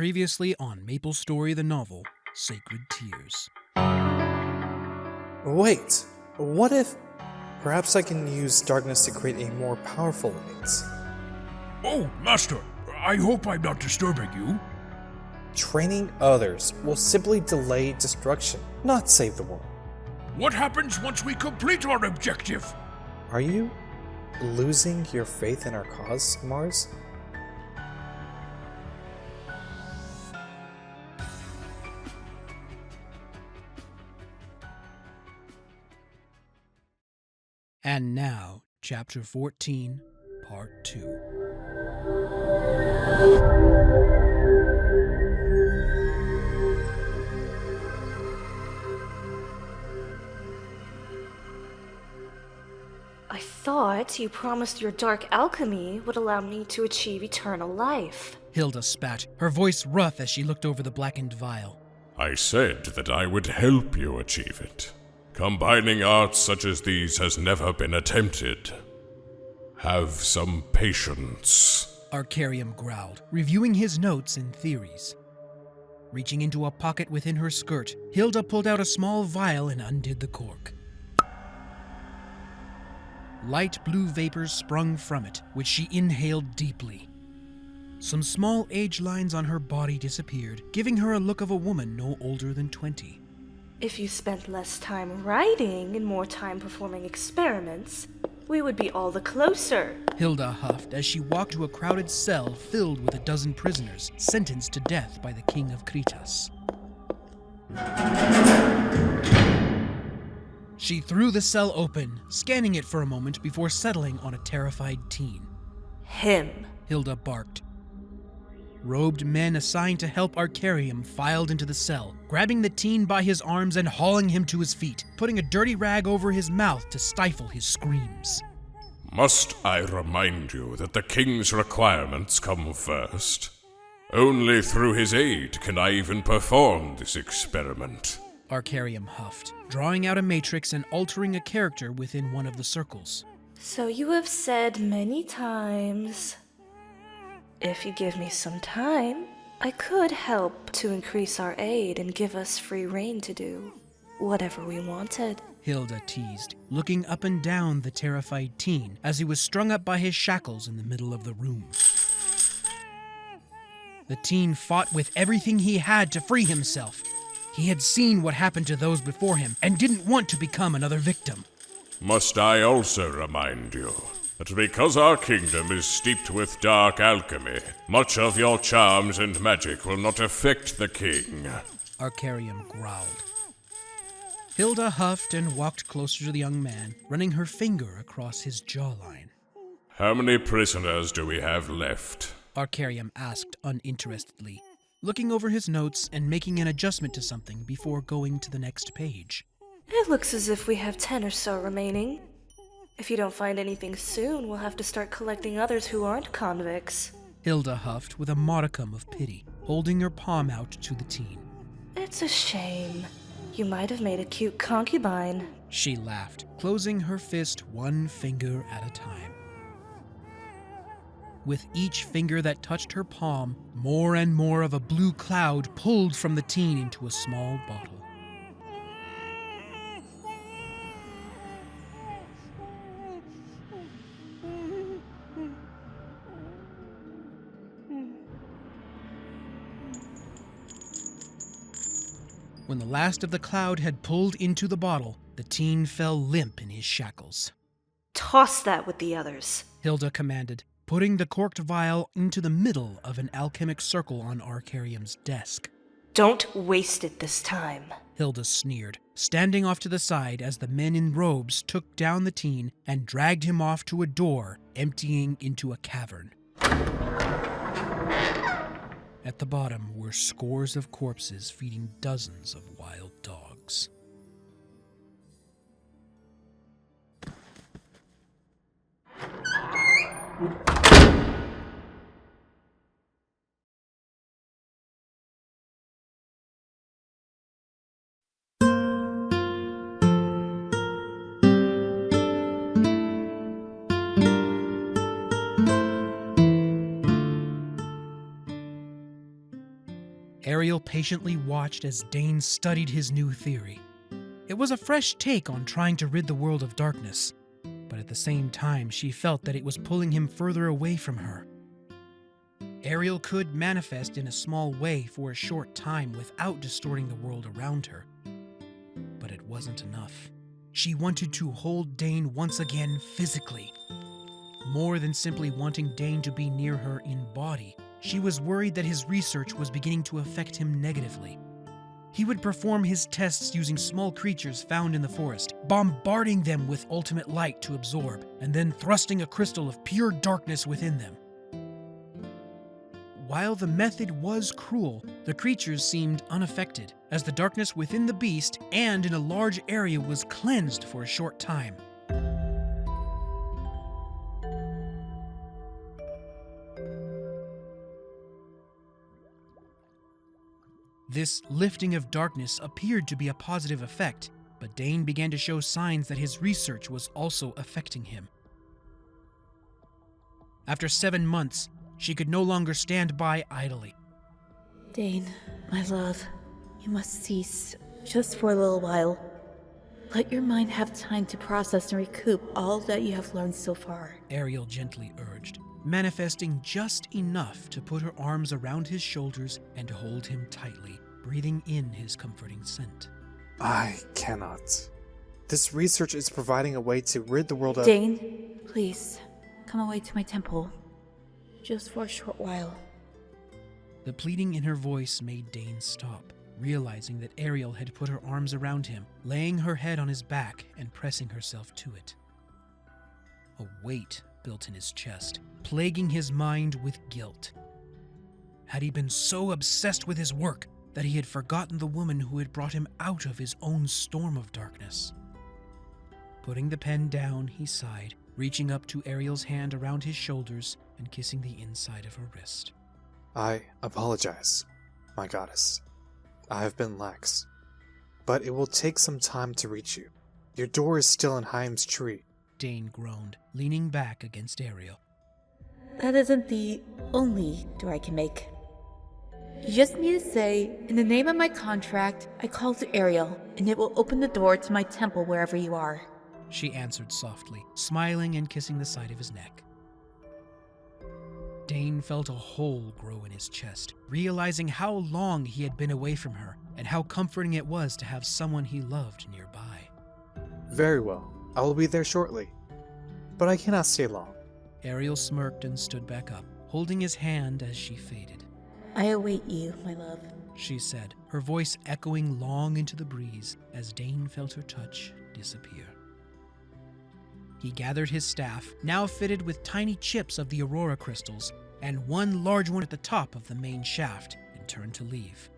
Previously on Maplestory the novel, Sacred Tears. Wait, what if... Perhaps I can use darkness to create a more powerful light. Oh, Master, I hope I'm not disturbing you. Training others will simply delay destruction, not save the world. What happens once we complete our objective? Are you losing your faith in our cause, Mars? And now, Chapter 14, Part 2. I thought you promised your dark alchemy would allow me to achieve eternal life. Hilda spat, her voice rough as she looked over the blackened vial. I said that I would help you achieve it. Combining arts such as these has never been attempted. Have some patience. Arkarium growled, reviewing his notes and theories. Reaching into a pocket within her skirt, Hilda pulled out a small vial and undid the cork. Light blue vapors sprung from it, which she inhaled deeply. Some small age lines on her body disappeared, giving her a look of a woman no older than 20. If you spent less time writing and more time performing experiments, we would be all the closer. Hilda huffed as she walked to a crowded cell filled with a dozen prisoners, sentenced to death by the king of Kritas. She threw the cell open, scanning it for a moment before settling on a terrified teen. Him. Hilda barked. Robed men assigned to help Arkarium filed into the cell, grabbing the teen by his arms and hauling him to his feet, putting a dirty rag over his mouth to stifle his screams. Must I remind you that the king's requirements come first? Only through his aid can I even perform this experiment. Arkarium huffed, drawing out a matrix and altering a character within one of the circles. So you have said many times, if you give me some time, I could help to increase our aid and give us free rein to do whatever we wanted. Hilda teased, looking up and down the terrified teen as he was strung up by his shackles in the middle of the room. The teen fought with everything he had to free himself. He had seen what happened to those before him and didn't want to become another victim. Must I also remind you that because our kingdom is steeped with dark alchemy, much of your charms and magic will not affect the king? Arkarium growled. Hilda huffed and walked closer to the young man, running her finger across his jawline. How many prisoners do we have left? Arkarium asked uninterestedly, looking over his notes and making an adjustment to something before going to the next page. It looks as if we have 10 or so remaining. If you don't find anything soon, we'll have to start collecting others who aren't convicts. Hilda huffed with a modicum of pity, holding her palm out to the teen. It's a shame. You might have made a cute concubine. She laughed, closing her fist one finger at a time. With each finger that touched her palm, more and more of a blue cloud pulled from the teen into a small bottle. When the last of the cloud had pulled into the bottle, the teen fell limp in his shackles. Toss that with the others, Hilda commanded, putting the corked vial into the middle of an alchemic circle on Arkarium's desk. Don't waste it this time, Hilda sneered, standing off to the side as the men in robes took down the teen and dragged him off to a door emptying into a cavern. At the bottom were scores of corpses feeding dozens of wild dogs. Ariel patiently watched as Dane studied his new theory. It was a fresh take on trying to rid the world of darkness, but at the same time she felt that it was pulling him further away from her. Ariel could manifest in a small way for a short time without distorting the world around her, but it wasn't enough. She wanted to hold Dane once again physically. More than simply wanting Dane to be near her in body, she was worried that his research was beginning to affect him negatively. He would perform his tests using small creatures found in the forest, bombarding them with ultimate light to absorb, and then thrusting a crystal of pure darkness within them. While the method was cruel, the creatures seemed unaffected, as the darkness within the beast and in a large area was cleansed for a short time. This lifting of darkness appeared to be a positive effect, but Dane began to show signs that his research was also affecting him. After 7 months, she could no longer stand by idly. Dane, my love, you must cease, just for a little while. Let your mind have time to process and recoup all that you have learned so far. Ariel gently urged, manifesting just enough to put her arms around his shoulders and hold him tightly, breathing in his comforting scent. I cannot. This research is providing a way to rid the world of— Dane, please, come away to my temple. Just for a short while. The pleading in her voice made Dane stop, realizing that Ariel had put her arms around him, laying her head on his back and pressing herself to it. A weight built in his chest, plaguing his mind with guilt. Had he been so obsessed with his work that he had forgotten the woman who had brought him out of his own storm of darkness? Putting the pen down, he sighed, reaching up to Ariel's hand around his shoulders and kissing the inside of her wrist. I apologize, my goddess. I have been lax. But it will take some time to reach you. Your door is still in Haim's tree. Dane groaned, leaning back against Ariel. That isn't the only door I can make. You just need to say, in the name of my contract, I call to Ariel, and it will open the door to my temple wherever you are. She answered softly, smiling and kissing the side of his neck. Dane felt a hole grow in his chest, realizing how long he had been away from her and how comforting it was to have someone he loved nearby. Very well. I will be there shortly. But I cannot stay long. Ariel smirked and stood back up, holding his hand as she faded. I await you, my love, she said, her voice echoing long into the breeze as Dane felt her touch disappear. He gathered his staff, now fitted with tiny chips of the aurora crystals, and one large one at the top of the main shaft, and turned to leave.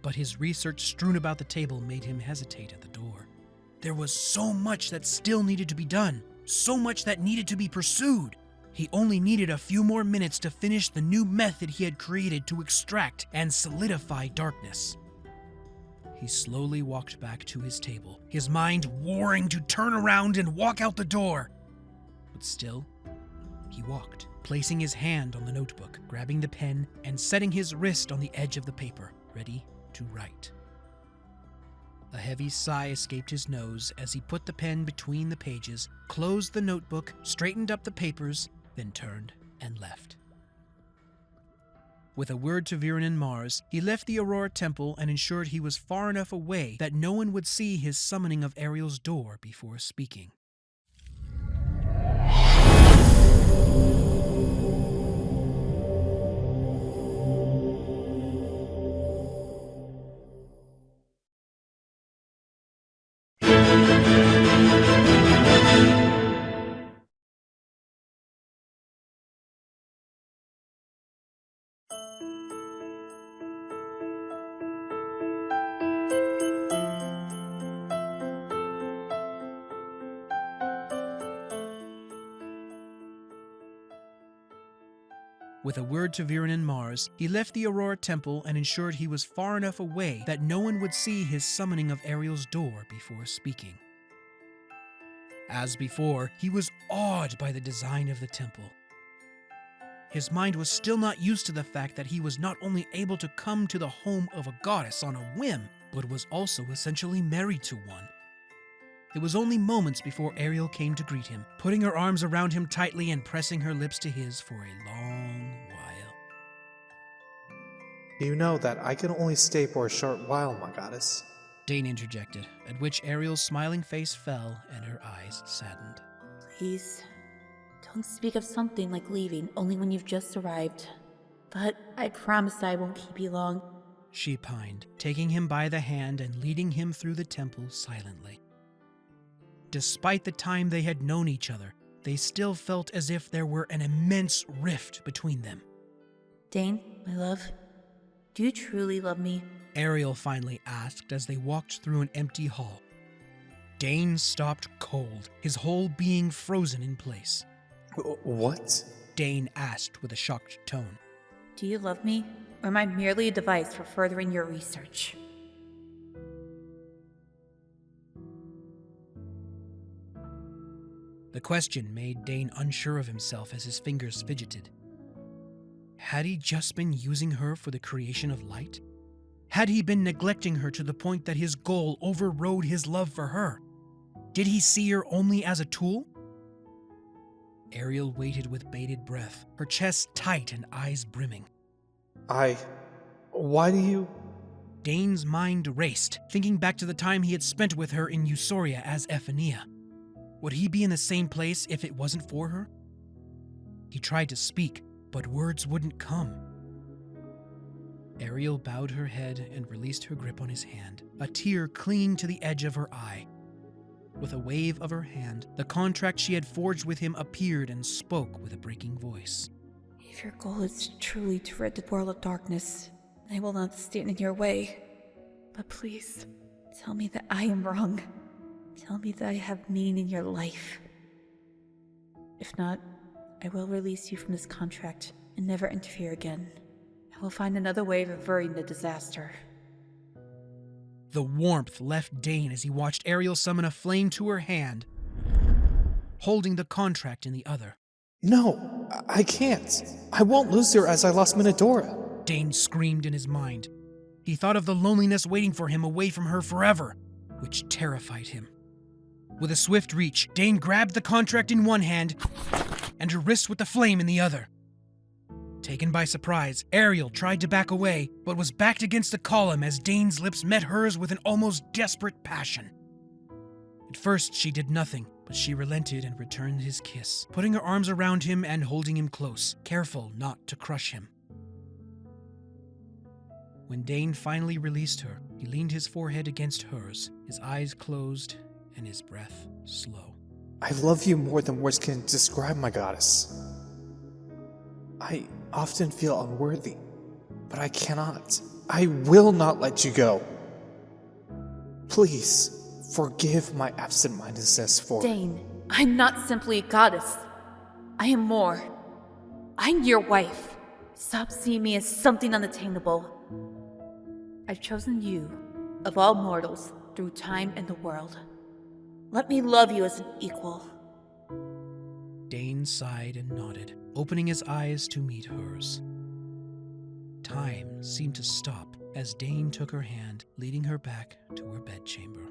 But his research strewn about the table made him hesitate at the door. There was so much that still needed to be done, so much that needed to be pursued. He only needed a few more minutes to finish the new method he had created to extract and solidify darkness. He slowly walked back to his table, his mind warring to turn around and walk out the door. But still, he walked, placing his hand on the notebook, grabbing the pen, and setting his wrist on the edge of the paper, ready to write. A heavy sigh escaped his nose as he put the pen between the pages, closed the notebook, straightened up the papers, then turned and left. With a word to Viren and Mars, he left the Aurora Temple and ensured he was far enough away that no one would see his summoning of Ariel's door before speaking. With a word to Viren and Mars, he left the Aurora Temple and ensured he was far enough away that no one would see his summoning of Ariel's door before speaking. As before, he was awed by the design of the temple. His mind was still not used to the fact that he was not only able to come to the home of a goddess on a whim, but was also essentially married to one. It was only moments before Ariel came to greet him, putting her arms around him tightly and pressing her lips to his for a long while. You know that I can only stay for a short while, my goddess. Dane interjected, at which Ariel's smiling face fell and her eyes saddened. Please, don't speak of something like leaving only when you've just arrived. But I promise I won't keep you long. She pined, taking him by the hand and leading him through the temple silently. Despite the time they had known each other, they still felt as if there were an immense rift between them. Dane, my love, do you truly love me? Ariel finally asked as they walked through an empty hall. Dane stopped cold, his whole being frozen in place. What? Dane asked with a shocked tone. Do you love me, or am I merely a device for furthering your research? The question made Dane unsure of himself as his fingers fidgeted. Had he just been using her for the creation of light? Had he been neglecting her to the point that his goal overrode his love for her? Did he see her only as a tool? Ariel waited with bated breath, her chest tight and eyes brimming. Why do you... Dane's mind raced, thinking back to the time he had spent with her in Eusoria as Ephania. Would he be in the same place if it wasn't for her? He tried to speak, but words wouldn't come. Ariel bowed her head and released her grip on his hand, a tear clinging to the edge of her eye. With a wave of her hand, the contract she had forged with him appeared and spoke with a breaking voice. If your goal is truly to rid the world of darkness, I will not stand in your way. But please, tell me that I am wrong. Tell me that I have meaning in your life. If not, I will release you from this contract and never interfere again. I will find another way of averting the disaster. The warmth left Dane as he watched Ariel summon a flame to her hand, holding the contract in the other. No, I can't. I won't lose her as I lost Minadora. Dane screamed in his mind. He thought of the loneliness waiting for him away from her forever, which terrified him. With a swift reach, Dane grabbed the contract in one hand and her wrist with the flame in the other. Taken by surprise, Ariel tried to back away, but was backed against a column as Dane's lips met hers with an almost desperate passion. At first, she did nothing, but she relented and returned his kiss, putting her arms around him and holding him close, careful not to crush him. When Dane finally released her, he leaned his forehead against hers, his eyes closed and his breath slow. I love you more than words can describe, my goddess. I often feel unworthy, but I cannot. I will not let you go. Please, forgive my absent-mindedness for... Dane, I'm not simply a goddess. I am more. I'm your wife. Stop seeing me as something unattainable. I've chosen you, of all mortals, through time and the world. Let me love you as an equal. Dane sighed and nodded, opening his eyes to meet hers. Time seemed to stop as Dane took her hand, leading her back to her bedchamber.